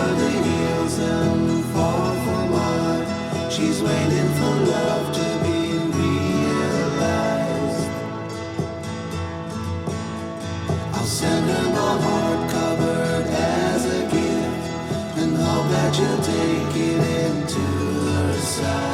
over the hills and far from mine. She's waiting for love to be realized. I'll send her my heart covered as a gift, and hope that you'll take it into her side.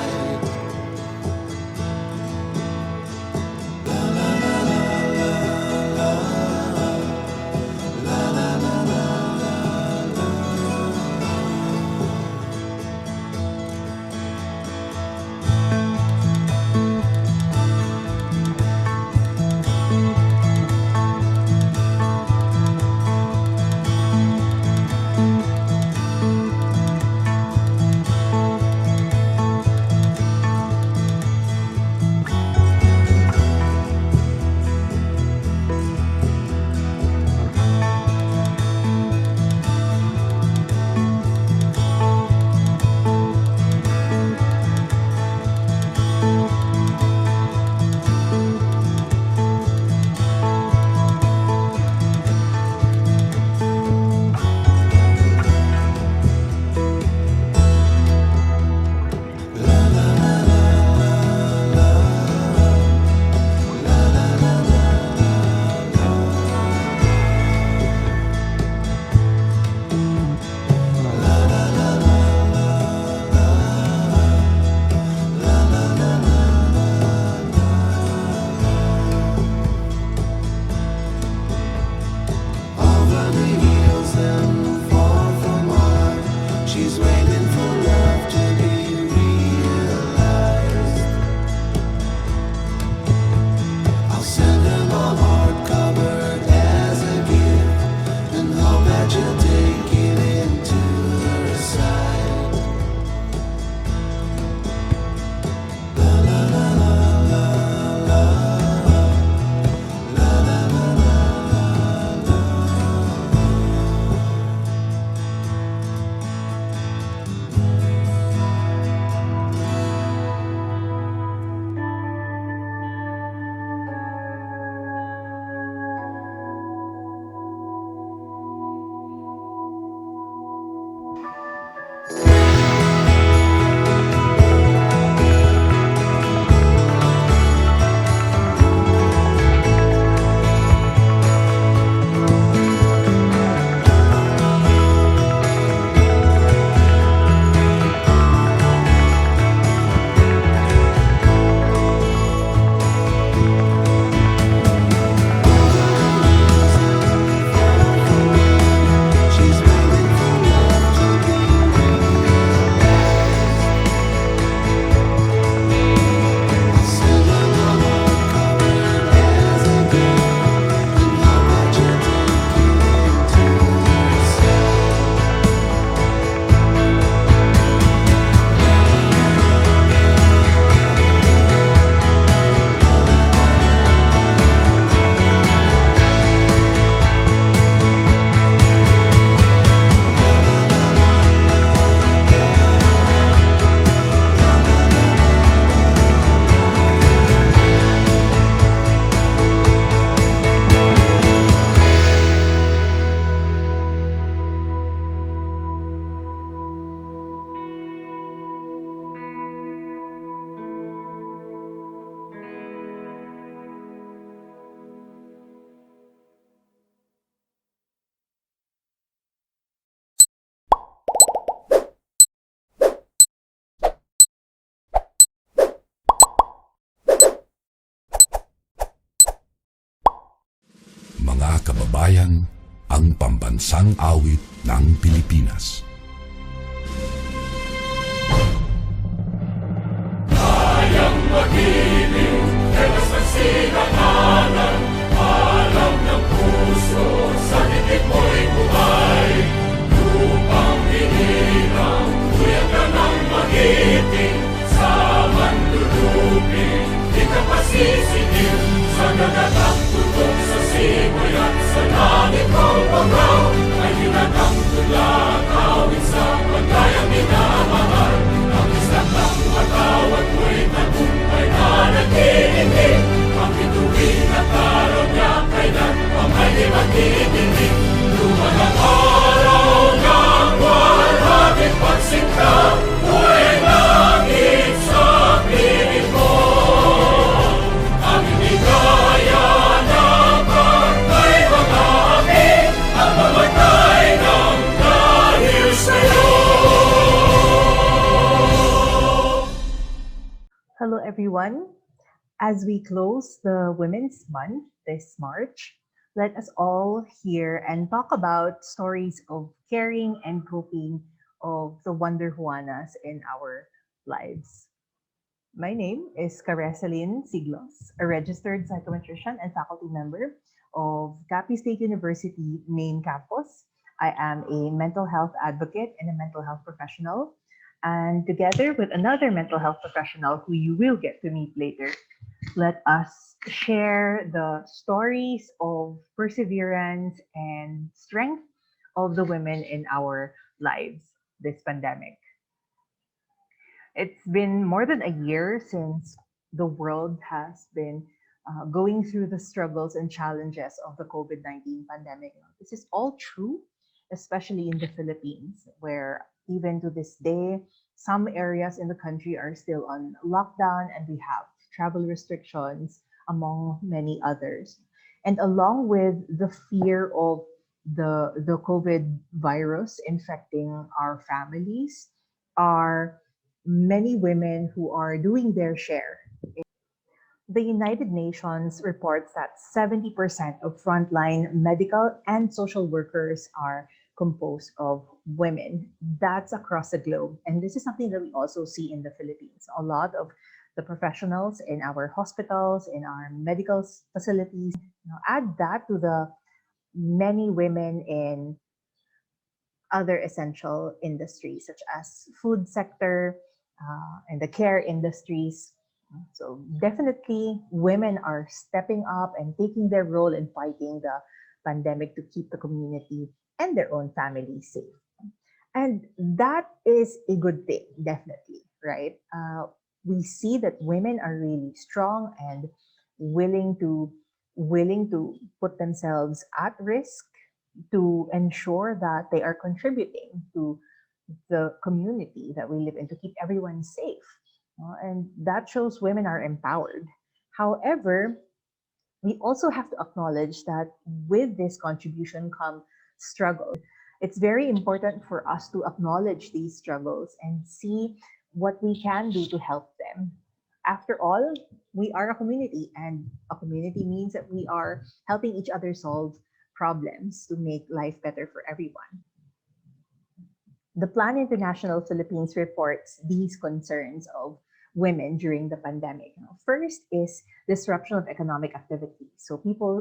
Mga kababayan, ang pambansang awit ng Pilipinas. Kayang magiliw, helas ng sinangalan, alam ng puso, sa dibdib mo'y buhay. Lupang hinirang, tuyag ka ng magiting, sa manlulupin, di ka pasisingil, sa nagatang tutok sa simoy at sa langit mong pangaw, ay hinagang tulakaw. Hello, everyone. As we close the Women's Month this March, let us all hear and talk about stories of caring and coping of the Wonder Juanas in our lives. My name is Caresalyn Siglos, a registered psychometrician and faculty member of Capi State University main campus. I am a mental health advocate and a mental health professional. And together with another mental health professional who you will get to meet later, let us share the stories of perseverance and strength of the women in our lives this pandemic. It's been more than a year since the world has been going through the struggles and challenges of the COVID-19 pandemic. This is all true, especially in the Philippines, where even to this day, some areas in the country are still on lockdown and we have travel restrictions, among many others. And along with the fear of the COVID virus infecting our families, are many women who are doing their share. The United Nations reports that 70% of frontline medical and social workers are composed of women. That's across the globe. And this is something that we also see in the Philippines. A lot of the professionals in our hospitals, in our medical facilities, add that to the many women in other essential industries such as food sector and the care industries. So definitely women are stepping up and taking their role in fighting the pandemic to keep the community and their own families safe. And that is a good thing, definitely, right? We see that women are really strong and willing to willing to put themselves at risk to ensure that they are contributing to the community that we live in to keep everyone safe. And that shows women are empowered. However, we also have to acknowledge that with this contribution come struggles. It's very important for us to acknowledge these struggles and see what we can do to help them. After all, we are a community, and a community means that we are helping each other solve problems to make life better for everyone. The Plan International Philippines reports these concerns of women during the pandemic. First is disruption of economic activity. So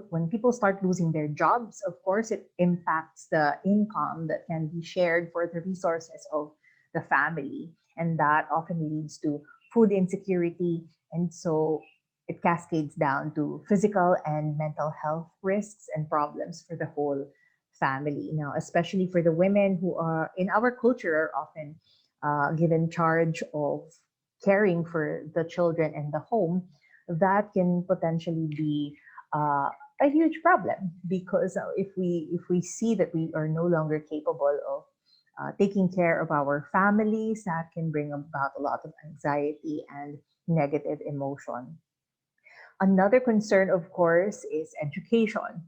when people start losing their jobs, of course, it impacts the income that can be shared for the resources of the family. And that often leads to food insecurity. And so it cascades down to physical and mental health risks and problems for the whole family. Now, especially for the women who are in our culture are often given charge of caring for the children and the home, that can potentially be a huge problem because if we see that we are no longer capable of taking care of our families, that can bring about a lot of anxiety and negative emotion. Another concern, of course, is education.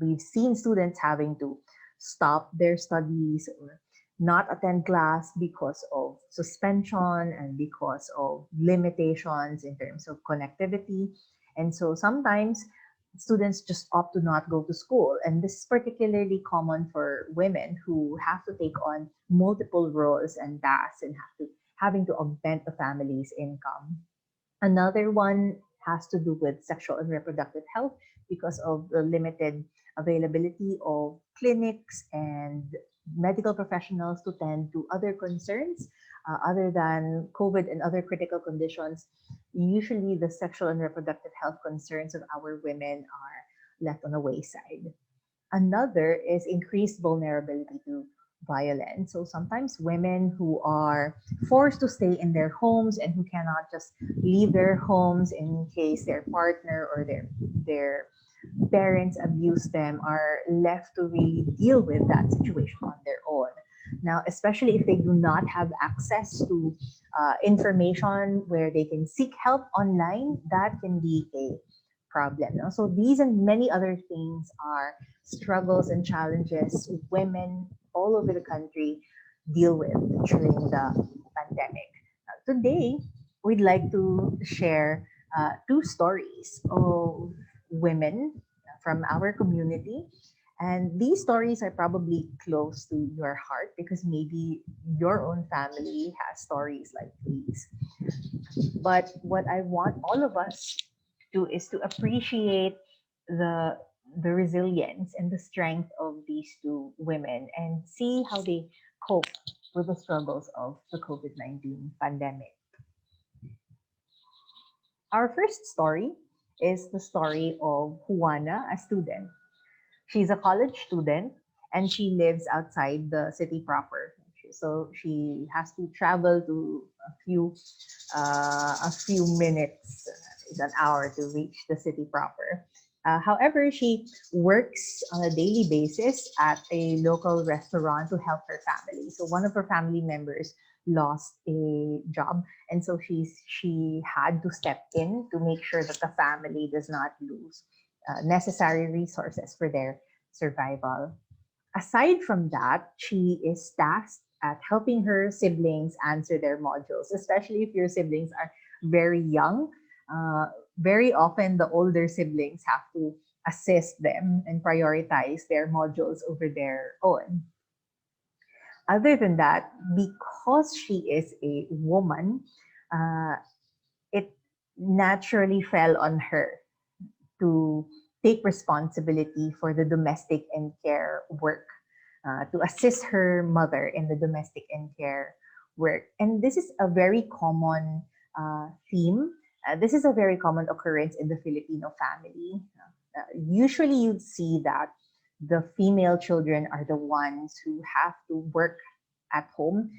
We've seen students having to stop their studies or not attend class because of suspension and because of limitations in terms of connectivity. And so sometimes students just opt to not go to school. And this is particularly common for women who have to take on multiple roles and tasks and having to augment the family's income. Another one has to do with sexual and reproductive health because of the limited availability of clinics and medical professionals to tend to other concerns other than COVID and other critical conditions. Usually, the sexual and reproductive health concerns of our women are left on the wayside. Another is increased vulnerability to violence. So sometimes women who are forced to stay in their homes and who cannot just leave their homes in case their partner or their parents abuse them are left to really deal with that situation on their own. Now, especially if they do not have access to information where they can seek help online, that can be a problem. No? So these and many other things are struggles and challenges women all over the country deal with during the pandemic. Today, we'd like to share two stories of women from our community. And these stories are probably close to your heart because maybe your own family has stories like these. But what I want all of us to is to appreciate the the resilience and the strength of these two women and see how they cope with the struggles of the COVID-19 pandemic. Our first story is the story of Juana, a student. She's a college student and she lives outside the city proper. So she has to travel to a few minutes, an hour to reach the city proper. However, she works on a daily basis at a local restaurant to help her family. So one of her family members lost a job, and so she had to step in to make sure that the family does not lose necessary resources for their survival. Aside from that, she is tasked at helping her siblings answer their modules, especially if your siblings are very young. Uh, Very often, the older siblings have to assist them and prioritize their modules over their own. Other than that, because she is a woman, uh, it naturally fell on her to take responsibility for the domestic and care work, to assist her mother in the domestic and care work. And this is a very common theme. This is a very common occurrence in the Filipino family. Usually, you'd see that the female children are the ones who have to work at home,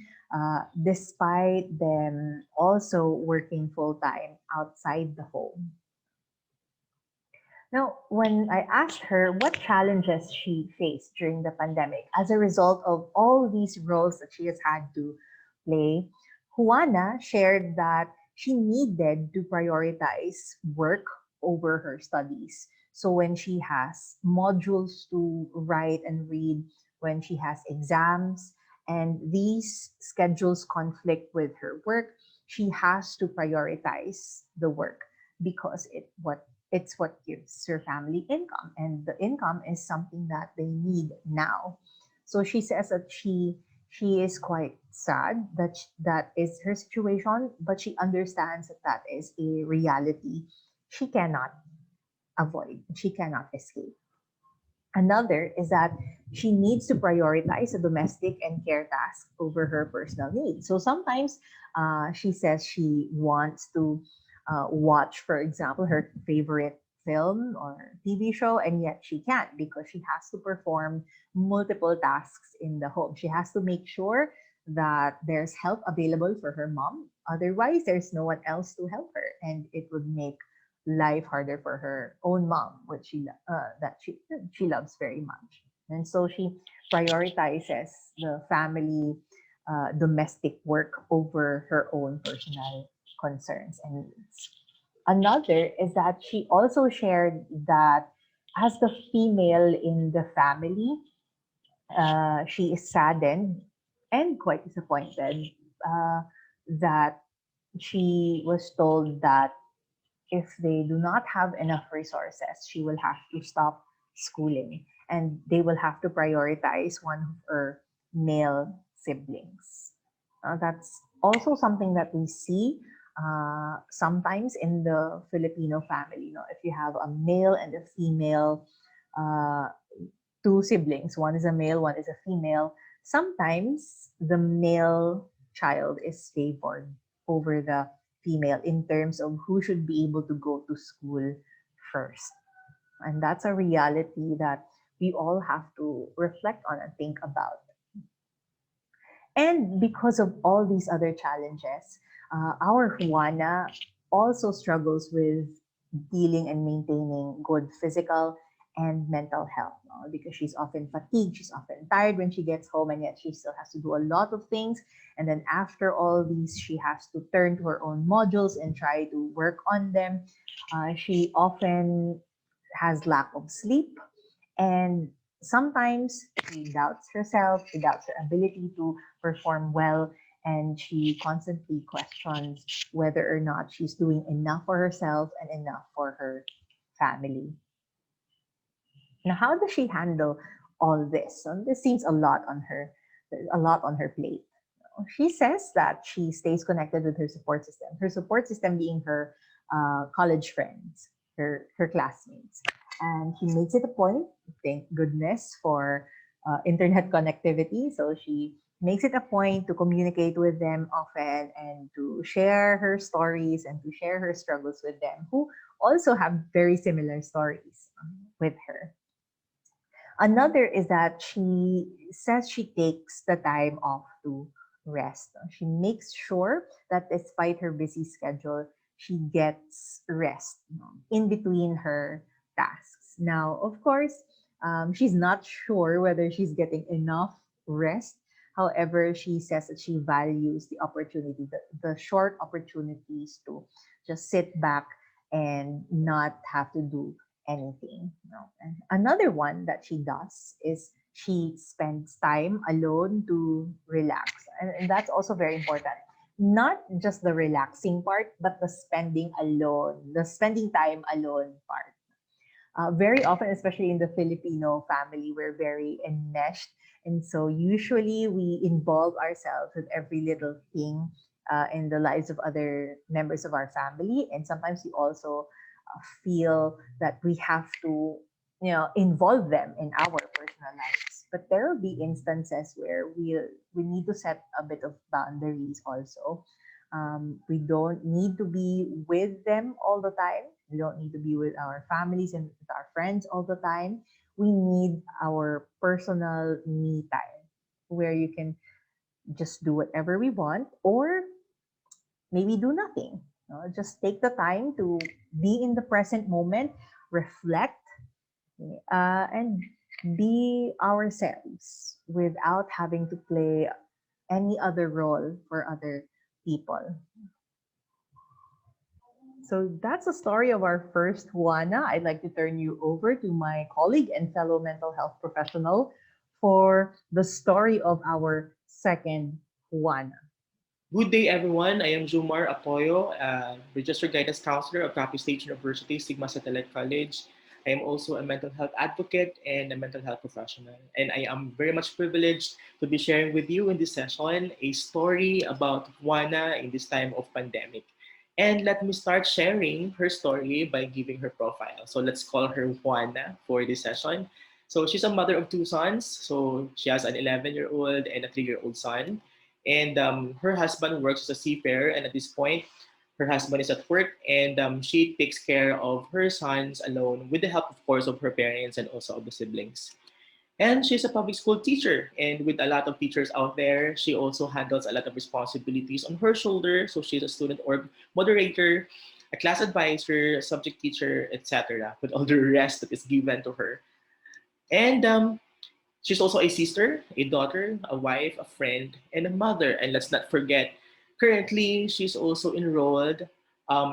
despite them also working full time outside the home. Now, when I asked her what challenges she faced during the pandemic as a result of all these roles that she has had to play, Juana shared that she needed to prioritize work over her studies. So when she has modules to write and read, when she has exams, and these schedules conflict with her work, she has to prioritize the work because it's what gives her family income, and the income is something that they need now. So she says that she is quite sad that that is her situation, but she understands that that is a reality she cannot avoid, she cannot escape. Another is that she needs to prioritize the domestic and care tasks over her personal needs. So sometimes she says she wants to watch, for example, her favorite film or TV show, and yet she can't because she has to perform multiple tasks in the home. She has to make sure that there's help available for her mom. Otherwise, there's no one else to help her, and it would make life harder for her own mom, which she loves very much. And so she prioritizes the family domestic work over her own personal concerns and needs. Another is that she also shared that as the female in the family, she is saddened and quite disappointed uh, that she was told that if they do not have enough resources, she will have to stop schooling and they will have to prioritize one of her male siblings. That's also something that we see sometimes in the Filipino family. You know, if you have a male and a female, uh, two siblings, one is a male, one is a female, sometimes the male child is favored over the female in terms of who should be able to go to school first. And that's a reality that we all have to reflect on and think about. And because of all these other challenges, our Juana also struggles with dealing and maintaining good physical and mental health, no? Because she's often fatigued, she's often tired when she gets home, and yet she still has to do a lot of things. And then after all these, she has to turn to her own modules and try to work on them. She often has lack of sleep, and sometimes she doubts herself, she doubts her ability to perform well, and she constantly questions whether or not she's doing enough for herself and enough for her family. Now, how does she handle all this? This seems a lot on her plate. She says that she stays connected with her support system being her college friends, her classmates. And she makes it a point, thank goodness for internet connectivity. So she makes it a point to communicate with them often and to share her stories and to share her struggles with them, who also have very similar stories with her. Another is that she says she takes the time off to rest. She makes sure that despite her busy schedule, she gets rest in between her tasks. Now, of course, she's not sure whether she's getting enough rest. However, she says that she values the short opportunities to just sit back and not have to do anything. No. And another one that she does is she spends time alone to relax. And that's also very important. Not just the relaxing part, but the spending time alone part. Very often, especially in the Filipino family, we're very enmeshed. And so usually we involve ourselves with every little thing in the lives of other members of our family. And sometimes we also feel that we have to, involve them in our personal lives. But there will be instances where we need to set a bit of boundaries also. We don't need to be with them all the time. We don't need to be with our families and with our friends all the time. We need our personal me time where you can just do whatever we want or maybe do nothing. Just take the time to be in the present moment, reflect, and be ourselves without having to play any other role for other people. So that's the story of our first Juana. I'd like to turn you over to my colleague and fellow mental health professional for the story of our second Juana. Good day, everyone. I am Jumar Apoyo, registered guidance counselor of Capital State University, Sigma Satellite College. I am also a mental health advocate and a mental health professional. And I am very much privileged to be sharing with you in this session a story about Juana in this time of pandemic. And let me start sharing her story by giving her profile. So let's call her Juana for this session. So she's a mother of two sons. So she has an 11-year-old and a 3-year-old son. And her husband works as a seafarer, and at this point, her husband is at work, and she takes care of her sons alone with the help, of course, of her parents and also of the siblings. And she's a public school teacher, and with a lot of teachers out there, she also handles a lot of responsibilities on her shoulder. So she's a student org moderator, a class advisor, a subject teacher, etc., with all the rest that is given to her. And she's also a sister, a daughter, a wife, a friend, and a mother. And let's not forget, currently, she's also enrolled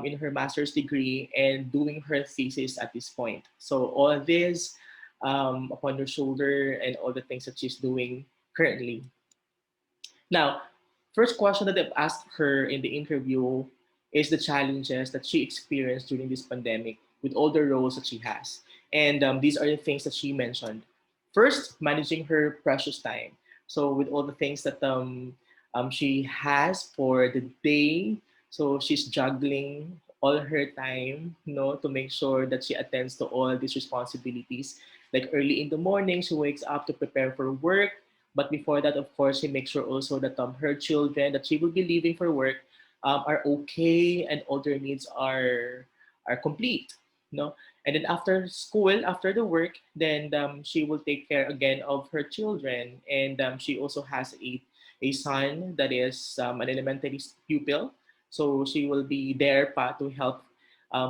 in her master's degree and doing her thesis at this point. So, all this upon her shoulder and all the things that she's doing currently. Now, first question that I've asked her in the interview is the challenges that she experienced during this pandemic with all the roles that she has. And these are the things that she mentioned. First, managing her precious time. So, with all the things that she has for the day, so she's juggling all her time, to make sure that she attends to all these responsibilities. Like early in the morning, she wakes up to prepare for work, but before that, of course, she makes sure also that her children that she will be leaving for work are okay and all their needs are complete. And then after school, after the work, then she will take care again of her children. And she also has a son that is an elementary pupil. So she will be there to help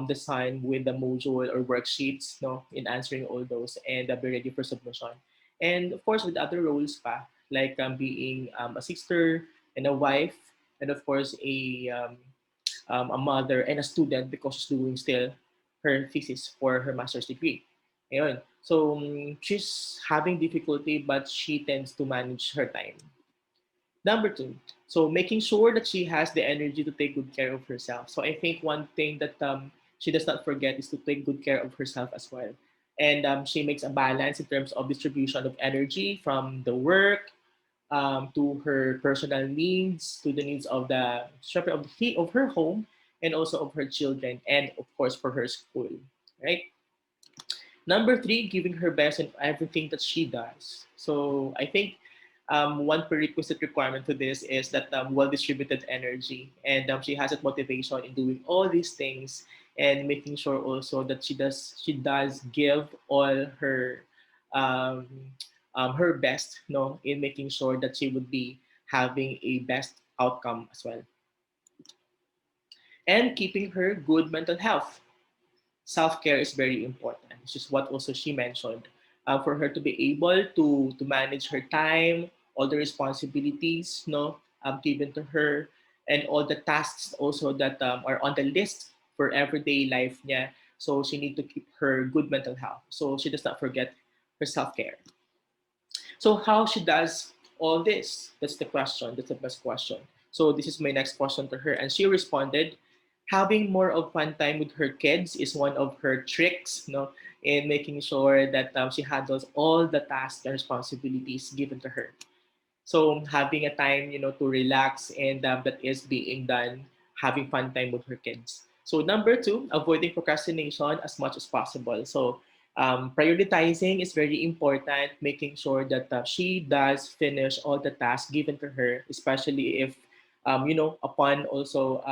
the son with the module or worksheets, in answering all those and be ready for submission. And of course, with other roles like being a sister and a wife, and of course, a mother and a student because she's doing still her thesis for her master's degree. Ayun. So she's having difficulty, but she tends to manage her time. Number two, so making sure that she has the energy to take good care of herself. So I think one thing that she does not forget is to take good care of herself as well. And she makes a balance in terms of distribution of energy from the work to her personal needs, to the needs of the shepherd of her home, and also of her children, and of course for her school, right? Number three, giving her best in everything that she does. So I think one prerequisite requirement to this is that well-distributed energy, and she has that motivation in doing all these things, and making sure also that she does give all um, her best, in making sure that she would be having a best outcome as well, and keeping her good mental health. Self-care is very important, which is what also she mentioned. For her to be able to manage her time, all the responsibilities given to her, and all the tasks also that are on the list for everyday life niya. So she need to keep her good mental health. So she does not forget her self-care. So how she does all this? That's the question. That's the best question. So this is my next question to her, and she responded, having more of fun time with her kids is one of her tricks, in making sure that she handles all the tasks and responsibilities given to her. So having a time, to relax, and that is being done, having fun time with her kids. So number two, avoiding procrastination as much as possible. So prioritizing is very important, making sure that she does finish all the tasks given to her, especially if, upon also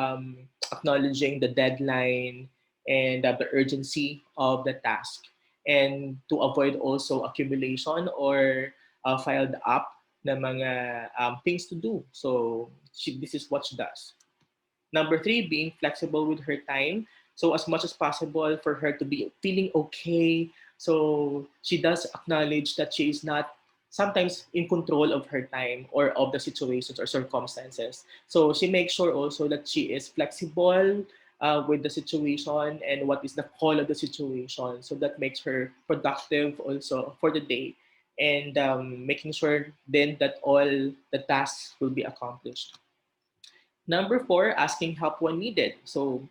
acknowledging the deadline and the urgency of the task, and to avoid also accumulation or filed up na mga things to do. So this is what she does. Number three, being flexible with her time. So as much as possible for her to be feeling okay. So she does acknowledge that she is not sometimes in control of her time or of the situations or circumstances. So she makes sure also that she is flexible with the situation and what is the call of the situation. So that makes her productive also for the day, and making sure then that all the tasks will be accomplished. Number four, asking help when needed. So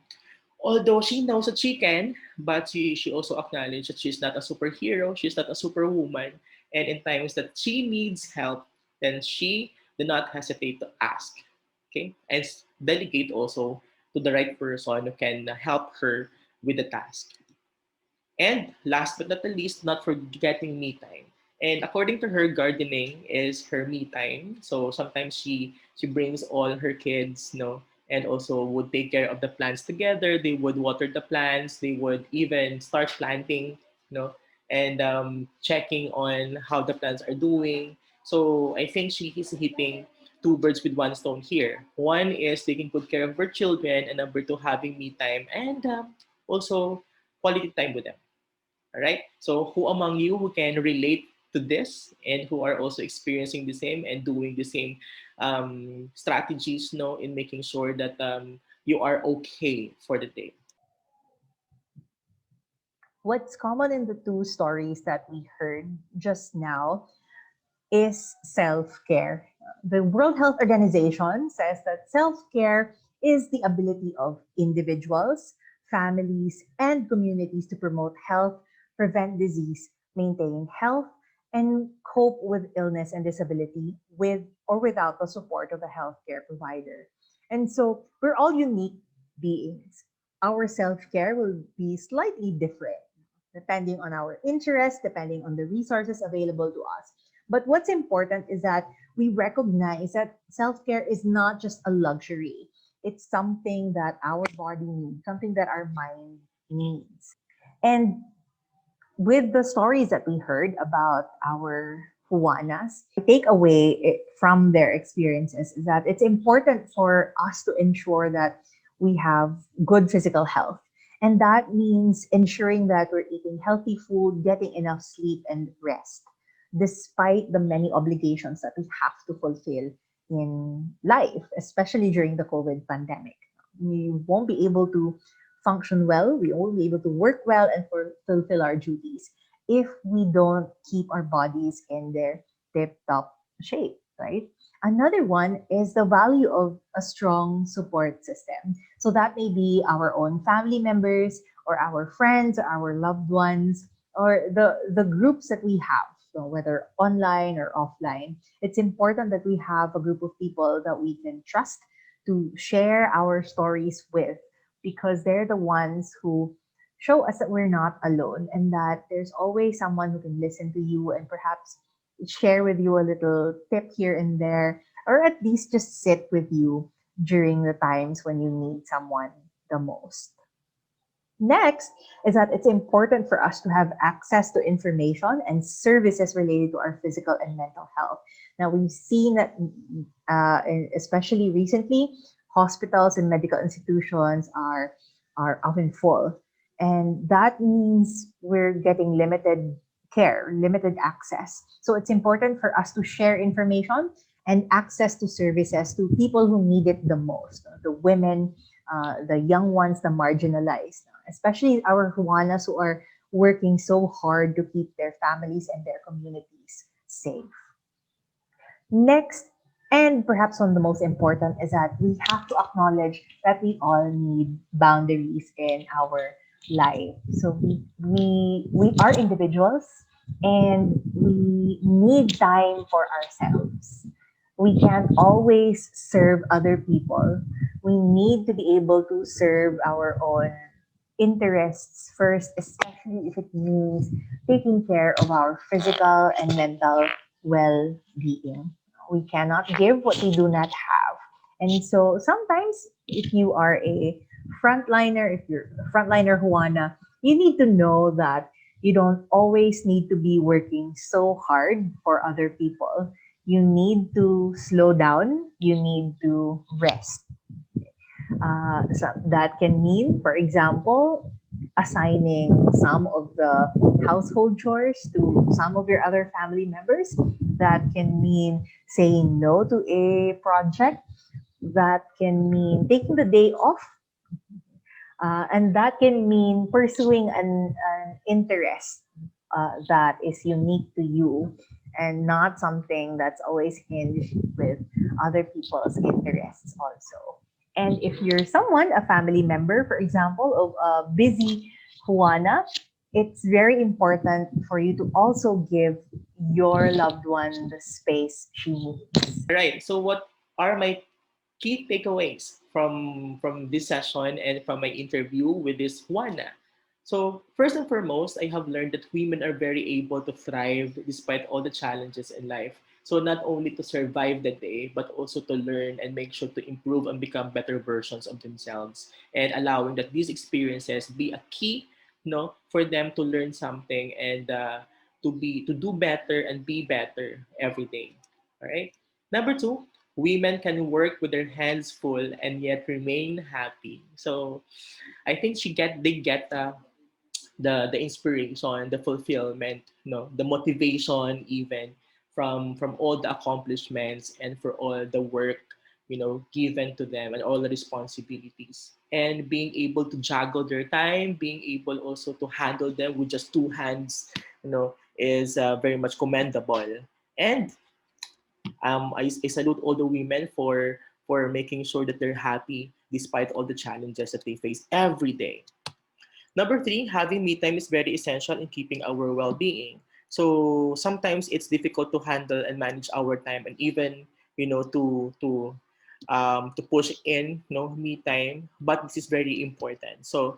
although she knows that she can, but she also acknowledged that she's not a superhero, she's not a superwoman, and in times that she needs help, then she did not hesitate to ask. Okay, and delegate also to the right person who can help her with the task. And last but not the least, not forgetting me time. And according to her, gardening is her me time. So sometimes she brings all her kids, and also would take care of the plants together. They would water the plants. They would even start planting, and checking on how the plants are doing. So I think she is hitting two birds with one stone here. One is taking good care of her children, and number two, having me time, and also quality time with them. All right. So, who among you who can relate to this and who are also experiencing the same and doing the same strategies, in making sure that you are okay for the day? What's common in the two stories that we heard just now is self care. The World Health Organization says that self care is the ability of individuals, families, and communities to promote health, prevent disease, maintain health, and cope with illness and disability with or without the support of a healthcare provider. And so we're all unique beings. Our self care will be slightly different depending on our interests, depending on the resources available to us. But what's important is that we recognize that self care is not just a luxury, it's something that our body needs, something that our mind needs. And with the stories that we heard about our Juanas, I take away from their experiences is that it's important for us to ensure that we have good physical health. And that means ensuring that we're eating healthy food, getting enough sleep and rest, despite the many obligations that we have to fulfill in life, especially during the COVID pandemic. We won't be able to function well, we won't be able to work well and fulfill our duties if we don't keep our bodies in their tip top shape. right? Another one is the value of a strong support system. So that may be our own family members or our friends or our loved ones or the groups that we have, so whether online or offline. It's important that we have a group of people that we can trust to share our stories with because they're the ones who show us that we're not alone and that there's always someone who can listen to you and perhaps share with you a little tip here and there, or at least just sit with you during the times when you need someone the most. Next is that it's important for us to have access to information and services related to our physical and mental health. Now, we've seen that, especially recently, hospitals and medical institutions are often full. And that means we're getting limited care, limited access. So it's important for us to share information and access to services to people who need it the most, the women, the young ones, the marginalized, especially our Juanas who are working so hard to keep their families and their communities safe. Next, and perhaps one of the most important, is that we have to acknowledge that we all need boundaries in our life. So we are individuals and we need time for ourselves. We can't always serve other people. We need to be able to serve our own interests first, especially if it means taking care of our physical and mental well being. We cannot give what we do not have. And so sometimes, if you are a frontliner, if you're a frontliner Juana, you need to know that you don't always need to be working so hard for other people. You need to slow down, you need to rest. So that can mean, for example, assigning some of the household chores to some of your other family members. That can mean saying no to a project. That can mean taking the day off. And that can mean pursuing an interest that is unique to you and not something that's always hinged with other people's interests also. And if you're someone, a family member, for example, of a busy Juana, it's very important for you to also give your loved one the space she needs. Right. So what are my key takeaways from this session and from my interview with this Juana? So first and foremost, I have learned that women are very able to thrive despite all the challenges in life. So not only to survive the day, but also to learn and make sure to improve and become better versions of themselves, and allowing that these experiences be a key, for them to learn something and to do better and be better every day. All right. Number two, women can work with their hands full and yet remain happy. So I think they get the inspiration, the fulfillment, the motivation even from all the accomplishments and for all the work given to them and all the responsibilities, and being able to juggle their time, being able also to handle them with just two hands, is very much commendable. And I salute all the women for making sure that they're happy despite all the challenges that they face every day. Number three, having me time is very essential in keeping our well-being. So sometimes it's difficult to handle and manage our time, and even to push in me time. But this is very important. So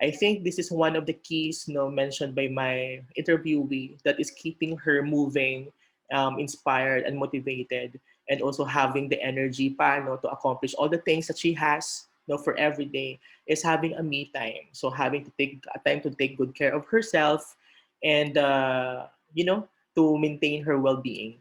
I think this is one of the keys mentioned by my interviewee that is keeping her moving, inspired and motivated, and also having the energy to accomplish all the things that she has for every day, is having a me time. So having to take a time to take good care of herself and to maintain her well-being.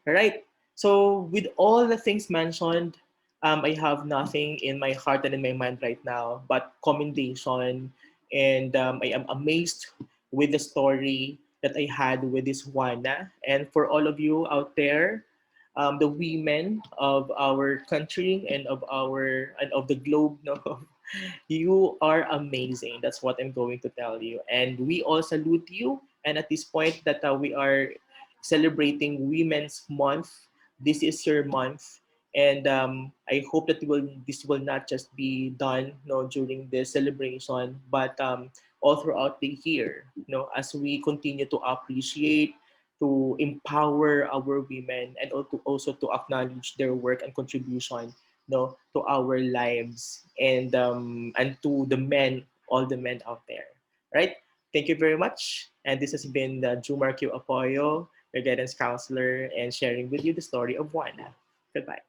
Right. So with all the things mentioned, I have nothing in my heart and in my mind right now but commendation, and I am amazed with the story that I had with this Juana. And for all of you out there, the women of our country and of the globe, no, you are amazing. That's what I'm going to tell you. And we all salute you. And at this point that we are celebrating Women's Month. This is your month, and I hope that this will not just be done, during this celebration, but all throughout the year. As we continue to appreciate, to empower our women, and also to acknowledge their work and contribution, to our lives, and to the men, all the men out there. Right? Thank you very much. And this has been Jumar Q. Apoyo, your guidance counselor, and sharing with you the story of Juana. Goodbye.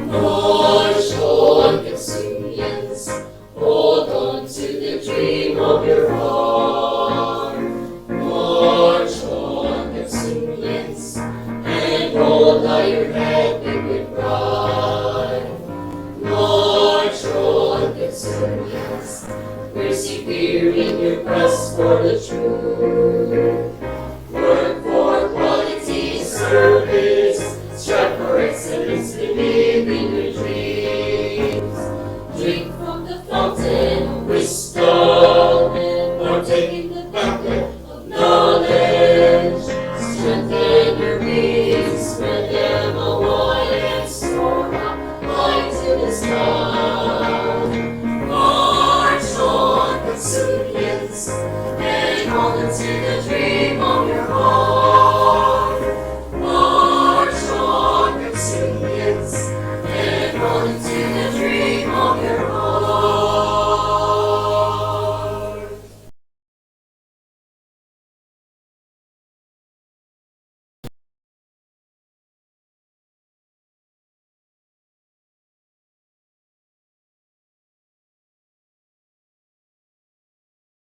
March on, Castilians, hold on to the dream of your heart. March on, Castilians, and hold high your head big with pride. March on, Castilians, persevere in your quest for the truth.